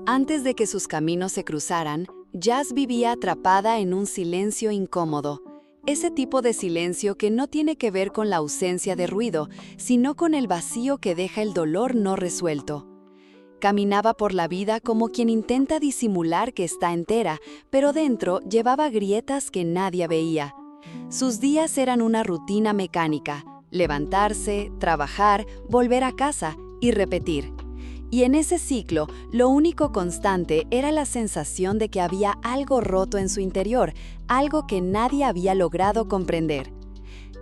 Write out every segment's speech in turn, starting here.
Antes de que sus caminos se cruzaran, Jazz vivía atrapada en un silencio incómodo. Ese tipo de silencio que no tiene que ver con la ausencia de ruido, sino con el vacío que deja el dolor no resuelto. Caminaba por la vida como quien intenta disimular que está entera, pero dentro llevaba grietas que nadie veía. Sus días eran una rutina mecánica: levantarse, trabajar, volver a casa y repetir. Y en ese ciclo, lo único constante era la sensación de que había algo roto en su interior, algo que nadie había logrado comprender.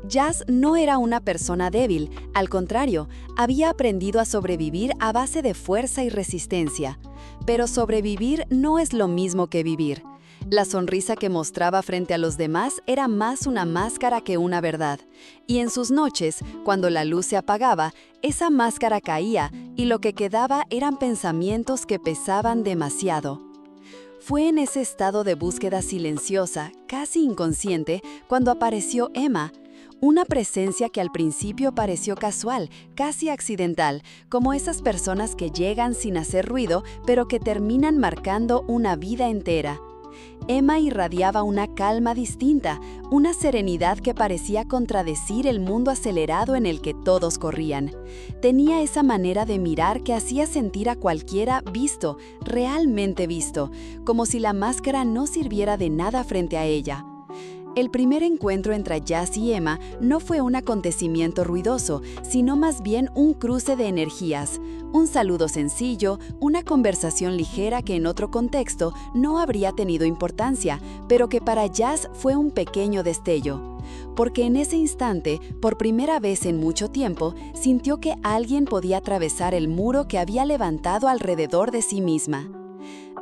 Jazz no era una persona débil, al contrario, había aprendido a sobrevivir a base de fuerza y resistencia. Pero sobrevivir no es lo mismo que vivir. La sonrisa que mostraba frente a los demás era más una máscara que una verdad. Y en sus noches, cuando la luz se apagaba, esa máscara caía y lo que quedaba eran pensamientos que pesaban demasiado. Fue en ese estado de búsqueda silenciosa, casi inconsciente, cuando apareció Emma. Una presencia que al principio pareció casual, casi accidental, como esas personas que llegan sin hacer ruido, pero que terminan marcando una vida entera. Emma irradiaba una calma distinta, una serenidad que parecía contradecir el mundo acelerado en el que todos corrían. Tenía esa manera de mirar que hacía sentir a cualquiera visto, realmente visto, como si la máscara no sirviera de nada frente a ella. El primer encuentro entre Jazz y Emma no fue un acontecimiento ruidoso, sino más bien un cruce de energías. Un saludo sencillo, una conversación ligera que en otro contexto no habría tenido importancia, pero que para Jazz fue un pequeño destello. Porque en ese instante, por primera vez en mucho tiempo, sintió que alguien podía atravesar el muro que había levantado alrededor de sí misma.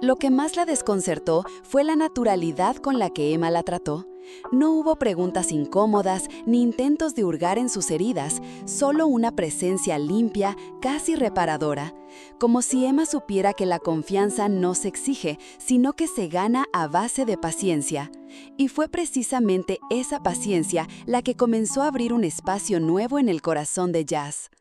Lo que más la desconcertó fue la naturalidad con la que Emma la trató. No hubo preguntas incómodas ni intentos de hurgar en sus heridas, solo una presencia limpia, casi reparadora, como si Emma supiera que la confianza no se exige, sino que se gana a base de paciencia. Y fue precisamente esa paciencia la que comenzó a abrir un espacio nuevo en el corazón de Jazz.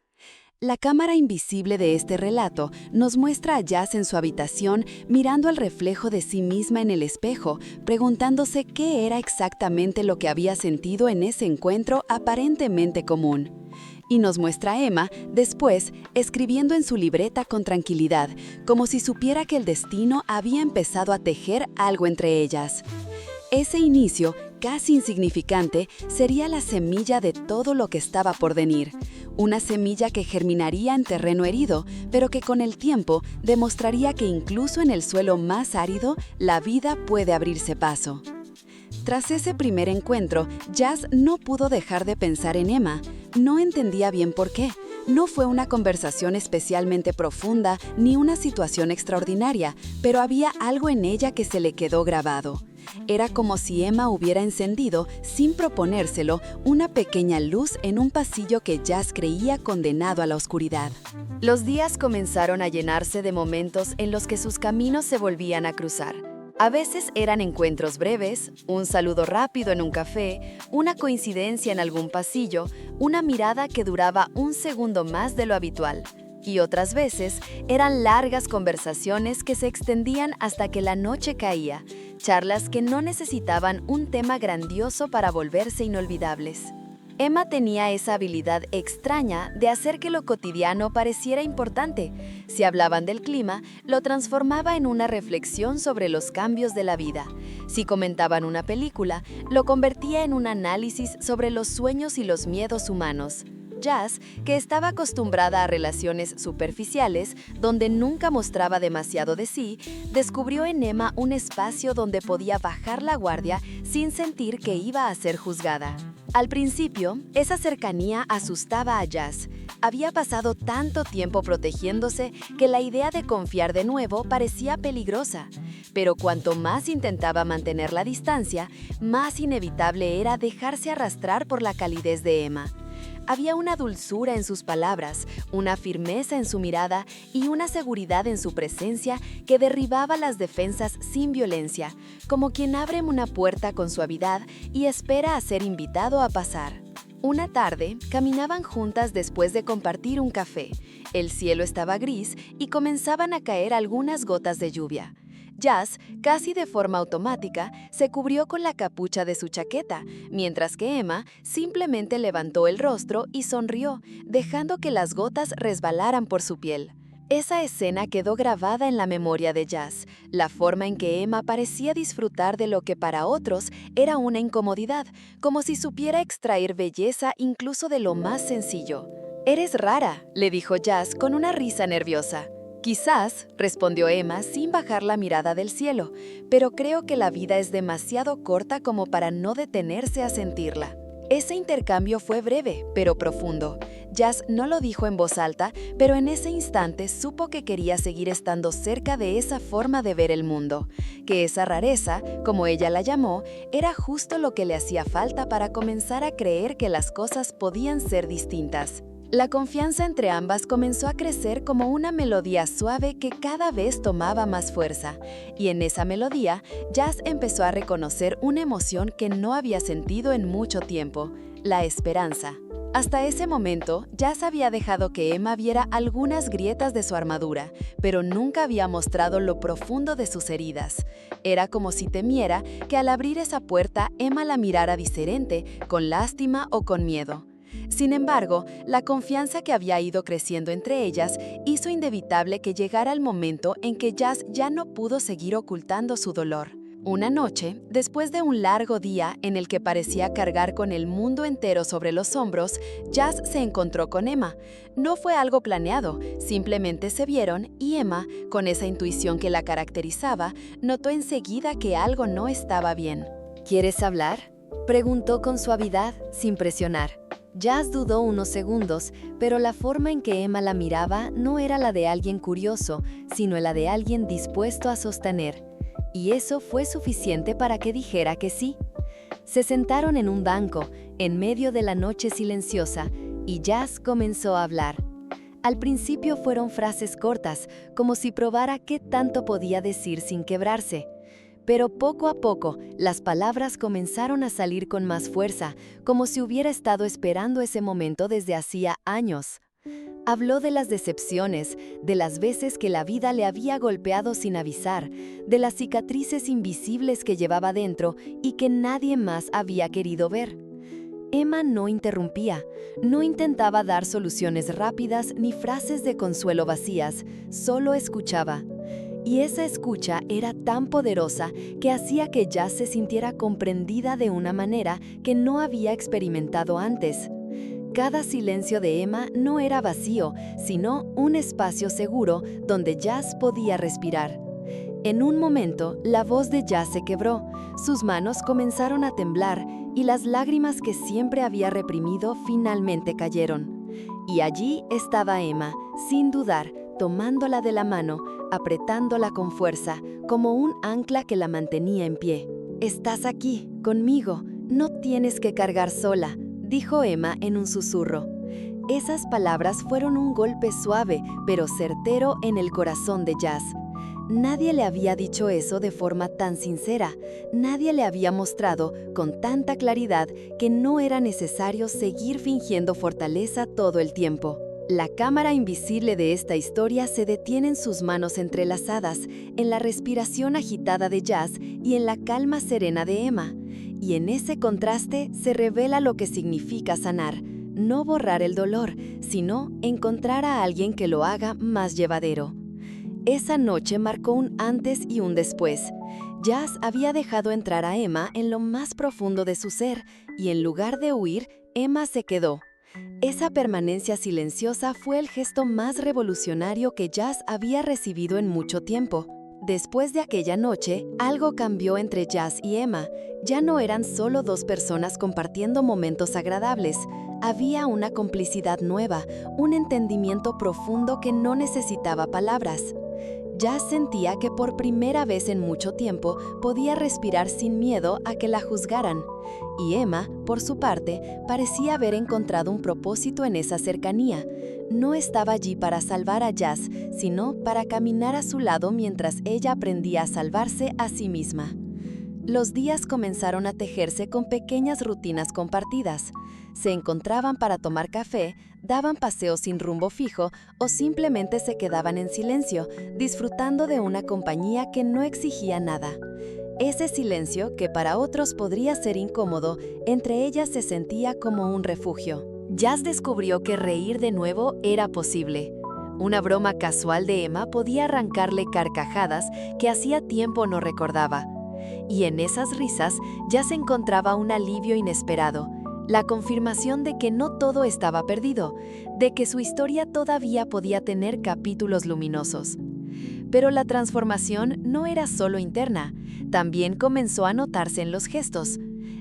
La cámara invisible de este relato nos muestra a Jazz en su habitación mirando al reflejo de sí misma en el espejo, preguntándose qué era exactamente lo que había sentido en ese encuentro aparentemente común. Y nos muestra a Emma, después, escribiendo en su libreta con tranquilidad, como si supiera que el destino había empezado a tejer algo entre ellas. Ese inicio, casi insignificante, sería la semilla de todo lo que estaba por venir. Una semilla que germinaría en terreno herido, pero que con el tiempo demostraría que incluso en el suelo más árido, la vida puede abrirse paso. Tras ese primer encuentro, Jazz no pudo dejar de pensar en Emma. No entendía bien por qué. No fue una conversación especialmente profunda ni una situación extraordinaria, pero había algo en ella que se le quedó grabado. Era como si Emma hubiera encendido, sin proponérselo, una pequeña luz en un pasillo que Jazz creía condenado a la oscuridad. Los días comenzaron a llenarse de momentos en los que sus caminos se volvían a cruzar. A veces eran encuentros breves, un saludo rápido en un café, una coincidencia en algún pasillo, una mirada que duraba un segundo más de lo habitual. Y otras veces eran largas conversaciones que se extendían hasta que la noche caía, charlas que no necesitaban un tema grandioso para volverse inolvidables. Emma tenía esa habilidad extraña de hacer que lo cotidiano pareciera importante. Si hablaban del clima, lo transformaba en una reflexión sobre los cambios de la vida. Si comentaban una película, lo convertía en un análisis sobre los sueños y los miedos humanos. Jazz, que estaba acostumbrada a relaciones superficiales, donde nunca mostraba demasiado de sí, descubrió en Emma un espacio donde podía bajar la guardia sin sentir que iba a ser juzgada. Al principio, esa cercanía asustaba a Jazz. Había pasado tanto tiempo protegiéndose que la idea de confiar de nuevo parecía peligrosa. Pero cuanto más intentaba mantener la distancia, más inevitable era dejarse arrastrar por la calidez de Emma. Había una dulzura en sus palabras, una firmeza en su mirada y una seguridad en su presencia que derribaba las defensas sin violencia, como quien abre una puerta con suavidad y espera a ser invitado a pasar. Una tarde, caminaban juntas después de compartir un café. El cielo estaba gris y comenzaban a caer algunas gotas de lluvia. Jazz, casi de forma automática, se cubrió con la capucha de su chaqueta, mientras que Emma simplemente levantó el rostro y sonrió, dejando que las gotas resbalaran por su piel. Esa escena quedó grabada en la memoria de Jazz, la forma en que Emma parecía disfrutar de lo que para otros era una incomodidad, como si supiera extraer belleza incluso de lo más sencillo. «Eres rara», le dijo Jazz con una risa nerviosa. «Quizás», respondió Emma sin bajar la mirada del cielo, «pero creo que la vida es demasiado corta como para no detenerse a sentirla». Ese intercambio fue breve, pero profundo. Jazz no lo dijo en voz alta, pero en ese instante supo que quería seguir estando cerca de esa forma de ver el mundo, que esa rareza, como ella la llamó, era justo lo que le hacía falta para comenzar a creer que las cosas podían ser distintas. La confianza entre ambas comenzó a crecer como una melodía suave que cada vez tomaba más fuerza, y en esa melodía, Jazz empezó a reconocer una emoción que no había sentido en mucho tiempo: la esperanza. Hasta ese momento, Jazz había dejado que Emma viera algunas grietas de su armadura, pero nunca había mostrado lo profundo de sus heridas. Era como si temiera que al abrir esa puerta, Emma la mirara diferente, con lástima o con miedo. Sin embargo, la confianza que había ido creciendo entre ellas hizo inevitable que llegara el momento en que Jazz ya no pudo seguir ocultando su dolor. Una noche, después de un largo día en el que parecía cargar con el mundo entero sobre los hombros, Jazz se encontró con Emma. No fue algo planeado, simplemente se vieron y Emma, con esa intuición que la caracterizaba, notó enseguida que algo no estaba bien. «¿Quieres hablar?», preguntó con suavidad, sin presionar. Jazz dudó unos segundos, pero la forma en que Emma la miraba no era la de alguien curioso, sino la de alguien dispuesto a sostener. Y eso fue suficiente para que dijera que sí. Se sentaron en un banco, en medio de la noche silenciosa, y Jazz comenzó a hablar. Al principio fueron frases cortas, como si probara qué tanto podía decir sin quebrarse. Pero poco a poco, las palabras comenzaron a salir con más fuerza, como si hubiera estado esperando ese momento desde hacía años. Habló de las decepciones, de las veces que la vida le había golpeado sin avisar, de las cicatrices invisibles que llevaba dentro y que nadie más había querido ver. Emma no interrumpía, no intentaba dar soluciones rápidas ni frases de consuelo vacías, solo escuchaba. Y esa escucha era tan poderosa que hacía que Jazz se sintiera comprendida de una manera que no había experimentado antes. Cada silencio de Emma no era vacío, sino un espacio seguro donde Jazz podía respirar. En un momento, la voz de Jazz se quebró, sus manos comenzaron a temblar y las lágrimas que siempre había reprimido finalmente cayeron. Y allí estaba Emma, sin dudar, tomándola de la mano, apretándola con fuerza, como un ancla que la mantenía en pie. «Estás aquí, conmigo, no tienes que cargar sola», dijo Emma en un susurro. Esas palabras fueron un golpe suave, pero certero en el corazón de Jazz. Nadie le había dicho eso de forma tan sincera, nadie le había mostrado con tanta claridad que no era necesario seguir fingiendo fortaleza todo el tiempo. La cámara invisible de esta historia se detiene en sus manos entrelazadas, en la respiración agitada de Jazz y en la calma serena de Emma. Y en ese contraste se revela lo que significa sanar, no borrar el dolor, sino encontrar a alguien que lo haga más llevadero. Esa noche marcó un antes y un después. Jazz había dejado entrar a Emma en lo más profundo de su ser, y en lugar de huir, Emma se quedó. Esa permanencia silenciosa fue el gesto más revolucionario que Jazz había recibido en mucho tiempo. Después de aquella noche, algo cambió entre Jazz y Emma. Ya no eran solo dos personas compartiendo momentos agradables. Había una complicidad nueva, un entendimiento profundo que no necesitaba palabras. Jazz sentía que por primera vez en mucho tiempo podía respirar sin miedo a que la juzgaran. Y Emma, por su parte, parecía haber encontrado un propósito en esa cercanía. No estaba allí para salvar a Jazz, sino para caminar a su lado mientras ella aprendía a salvarse a sí misma. Los días comenzaron a tejerse con pequeñas rutinas compartidas. se encontraban para tomar café, daban paseos sin rumbo fijo o simplemente se quedaban en silencio, disfrutando de una compañía que no exigía nada. Ese silencio, que para otros podría ser incómodo, entre ellas se sentía como un refugio. Jazz descubrió que reír de nuevo era posible. Una broma casual de Emma podía arrancarle carcajadas que hacía tiempo no recordaba. Y en esas risas ya se encontraba un alivio inesperado, la confirmación de que no todo estaba perdido, de que su historia todavía podía tener capítulos luminosos. Pero la transformación no era solo interna, también comenzó a notarse en los gestos.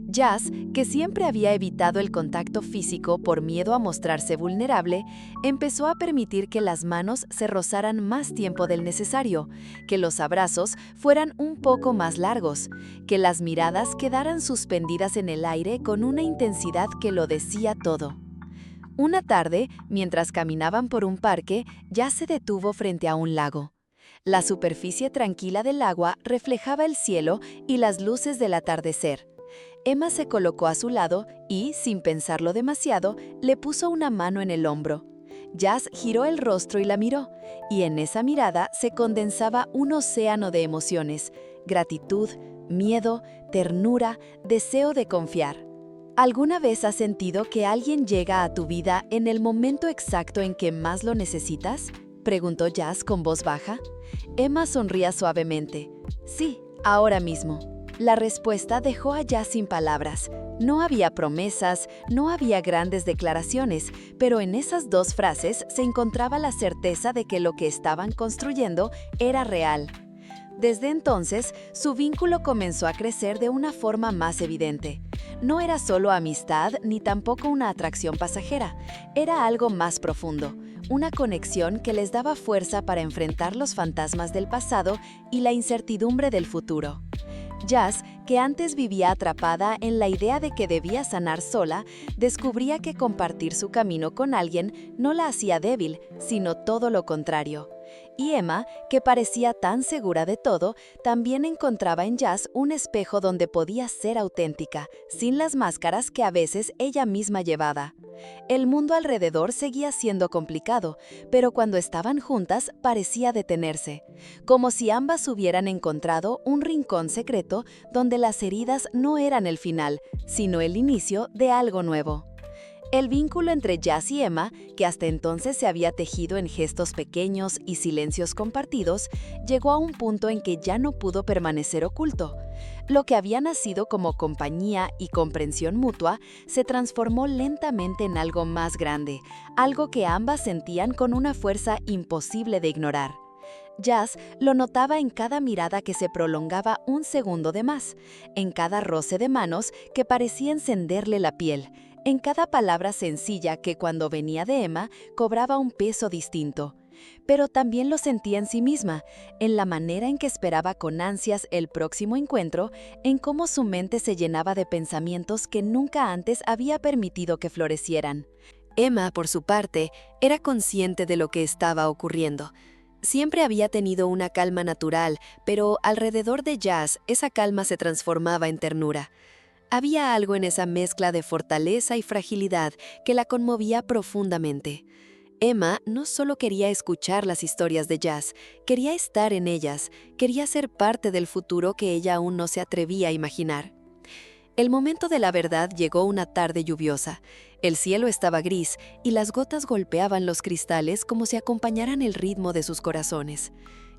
Jazz, que siempre había evitado el contacto físico por miedo a mostrarse vulnerable, empezó a permitir que las manos se rozaran más tiempo del necesario, que los abrazos fueran un poco más largos, que las miradas quedaran suspendidas en el aire con una intensidad que lo decía todo. Una tarde, mientras caminaban por un parque, Jazz se detuvo frente a un lago. La superficie tranquila del agua reflejaba el cielo y las luces del atardecer. Emma se colocó a su lado y, sin pensarlo demasiado, le puso una mano en el hombro. Jazz giró el rostro y la miró, y en esa mirada se condensaba un océano de emociones: gratitud, miedo, ternura, deseo de confiar. ¿Alguna vez has sentido que alguien llega a tu vida en el momento exacto en que más lo necesitas?, preguntó Jazz con voz baja. Emma sonría suavemente. Sí, ahora mismo. La respuesta dejó a Jazz sin palabras. No había promesas, no había grandes declaraciones, pero en esas dos frases se encontraba la certeza de que lo que estaban construyendo era real. Desde entonces, su vínculo comenzó a crecer de una forma más evidente. No era solo amistad ni tampoco una atracción pasajera, era algo más profundo, una conexión que les daba fuerza para enfrentar los fantasmas del pasado y la incertidumbre del futuro. Jazz, que antes vivía atrapada en la idea de que debía sanar sola, descubría que compartir su camino con alguien no la hacía débil, sino todo lo contrario. Y Emma, que parecía tan segura de todo, también encontraba en Jazz un espejo donde podía ser auténtica, sin las máscaras que a veces ella misma llevaba. El mundo alrededor seguía siendo complicado, pero cuando estaban juntas parecía detenerse, como si ambas hubieran encontrado un rincón secreto donde las heridas no eran el final, sino el inicio de algo nuevo. El vínculo entre Jazz y Emma, que hasta entonces se había tejido en gestos pequeños y silencios compartidos, llegó a un punto en que ya no pudo permanecer oculto. Lo que había nacido como compañía y comprensión mutua se transformó lentamente en algo más grande, algo que ambas sentían con una fuerza imposible de ignorar. Jazz lo notaba en cada mirada que se prolongaba un segundo de más, en cada roce de manos que parecía encenderle la piel, en cada palabra sencilla que cuando venía de Emma cobraba un peso distinto. Pero también lo sentía en sí misma, en la manera en que esperaba con ansias el próximo encuentro, en cómo su mente se llenaba de pensamientos que nunca antes había permitido que florecieran. Emma, por su parte, era consciente de lo que estaba ocurriendo. Siempre había tenido una calma natural, pero alrededor de Jazz esa calma se transformaba en ternura. Había algo en esa mezcla de fortaleza y fragilidad que la conmovía profundamente. Emma no solo quería escuchar las historias de Jazz, quería estar en ellas, quería ser parte del futuro que ella aún no se atrevía a imaginar. El momento de la verdad llegó una tarde lluviosa. El cielo estaba gris y las gotas golpeaban los cristales como si acompañaran el ritmo de sus corazones.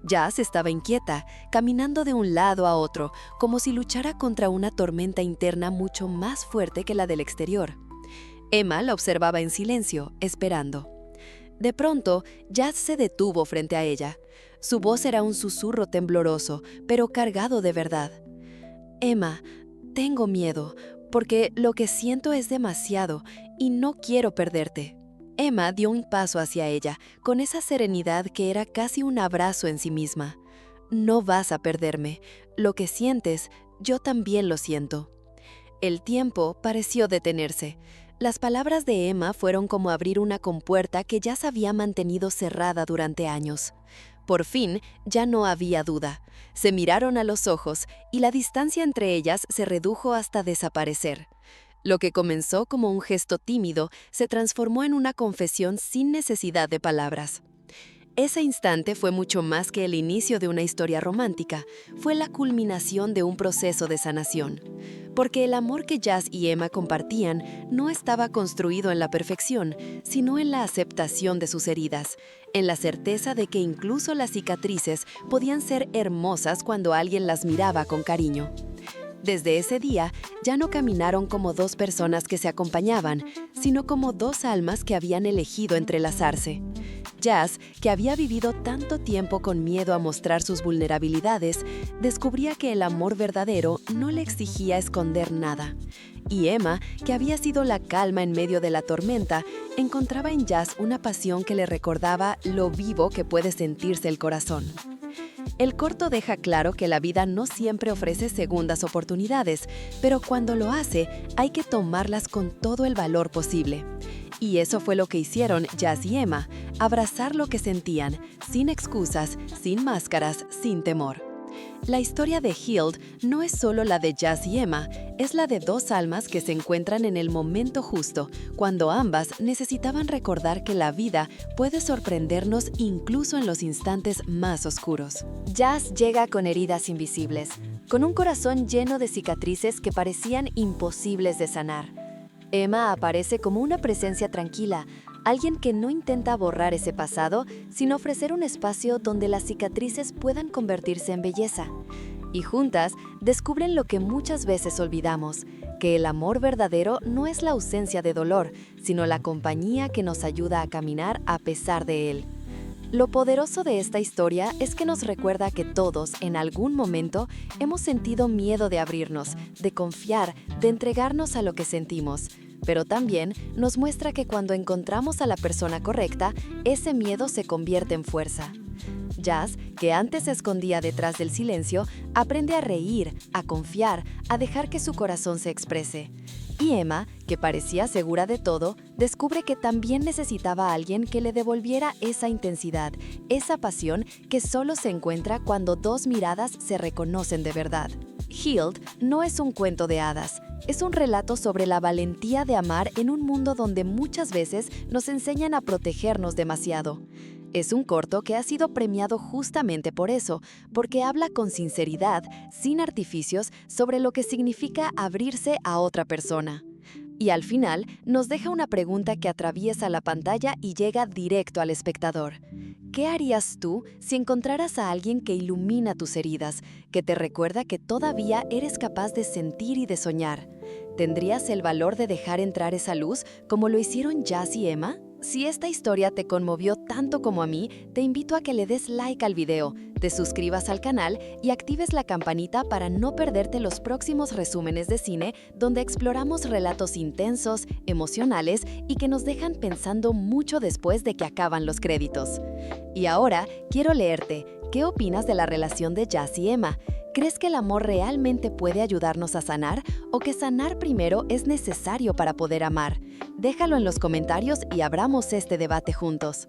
Jazz estaba inquieta, caminando de un lado a otro, como si luchara contra una tormenta interna mucho más fuerte que la del exterior. Emma la observaba en silencio, esperando. De pronto, Jazz se detuvo frente a ella. Su voz era un susurro tembloroso, pero cargado de verdad. «Emma, tengo miedo, porque lo que siento es demasiado y no quiero perderte». Emma dio un paso hacia ella, con esa serenidad que era casi un abrazo en sí misma. «No vas a perderme. Lo que sientes, yo también lo siento». El tiempo pareció detenerse. Las palabras de Emma fueron como abrir una compuerta que ya se había mantenido cerrada durante años. Por fin, ya no había duda. Se miraron a los ojos y la distancia entre ellas se redujo hasta desaparecer. Lo que comenzó como un gesto tímido se transformó en una confesión sin necesidad de palabras. Ese instante fue mucho más que el inicio de una historia romántica, fue la culminación de un proceso de sanación. Porque el amor que Jazz y Emma compartían no estaba construido en la perfección, sino en la aceptación de sus heridas, en la certeza de que incluso las cicatrices podían ser hermosas cuando alguien las miraba con cariño. Desde ese día, ya no caminaron como dos personas que se acompañaban, sino como dos almas que habían elegido entrelazarse. Jazz, que había vivido tanto tiempo con miedo a mostrar sus vulnerabilidades, descubría que el amor verdadero no le exigía esconder nada. Y Emma, que había sido la calma en medio de la tormenta, encontraba en Jazz una pasión que le recordaba lo vivo que puede sentirse el corazón. El corto deja claro que la vida no siempre ofrece segundas oportunidades, pero cuando lo hace, hay que tomarlas con todo el valor posible. Y eso fue lo que hicieron Jazz y Emma, abrazar lo que sentían, sin excusas, sin máscaras, sin temor. La historia de Healed no es solo la de Jazz y Emma, es la de dos almas que se encuentran en el momento justo, cuando ambas necesitaban recordar que la vida puede sorprendernos incluso en los instantes más oscuros. Jazz llega con heridas invisibles, con un corazón lleno de cicatrices que parecían imposibles de sanar. Emma aparece como una presencia tranquila, alguien que no intenta borrar ese pasado, sino ofrecer un espacio donde las cicatrices puedan convertirse en belleza. Y juntas descubren lo que muchas veces olvidamos, que el amor verdadero no es la ausencia de dolor, sino la compañía que nos ayuda a caminar a pesar de él. Lo poderoso de esta historia es que nos recuerda que todos, en algún momento, hemos sentido miedo de abrirnos, de confiar, de entregarnos a lo que sentimos. Pero también nos muestra que cuando encontramos a la persona correcta, ese miedo se convierte en fuerza. Jazz, que antes se escondía detrás del silencio, aprende a reír, a confiar, a dejar que su corazón se exprese. Y Emma, que parecía segura de todo, descubre que también necesitaba a alguien que le devolviera esa intensidad, esa pasión que solo se encuentra cuando dos miradas se reconocen de verdad. Healed no es un cuento de hadas, es un relato sobre la valentía de amar en un mundo donde muchas veces nos enseñan a protegernos demasiado. Es un corto que ha sido premiado justamente por eso, porque habla con sinceridad, sin artificios, sobre lo que significa abrirse a otra persona. Y al final, nos deja una pregunta que atraviesa la pantalla y llega directo al espectador. ¿Qué harías tú si encontraras a alguien que ilumina tus heridas, que te recuerda que todavía eres capaz de sentir y de soñar? ¿Tendrías el valor de dejar entrar esa luz como lo hicieron Jazz y Emma? Si esta historia te conmovió tanto como a mí, te invito a que le des like al video, te suscribas al canal y actives la campanita para no perderte los próximos resúmenes de cine donde exploramos relatos intensos, emocionales y que nos dejan pensando mucho después de que acaban los créditos. Y ahora, quiero leerte. ¿Qué opinas de la relación de Jazz y Emma? ¿Crees que el amor realmente puede ayudarnos a sanar o que sanar primero es necesario para poder amar? Déjalo en los comentarios y abramos este debate juntos.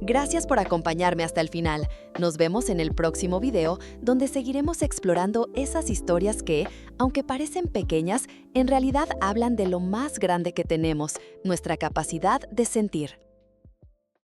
Gracias por acompañarme hasta el final. Nos vemos en el próximo video donde seguiremos explorando esas historias que, aunque parecen pequeñas, en realidad hablan de lo más grande que tenemos, nuestra capacidad de sentir.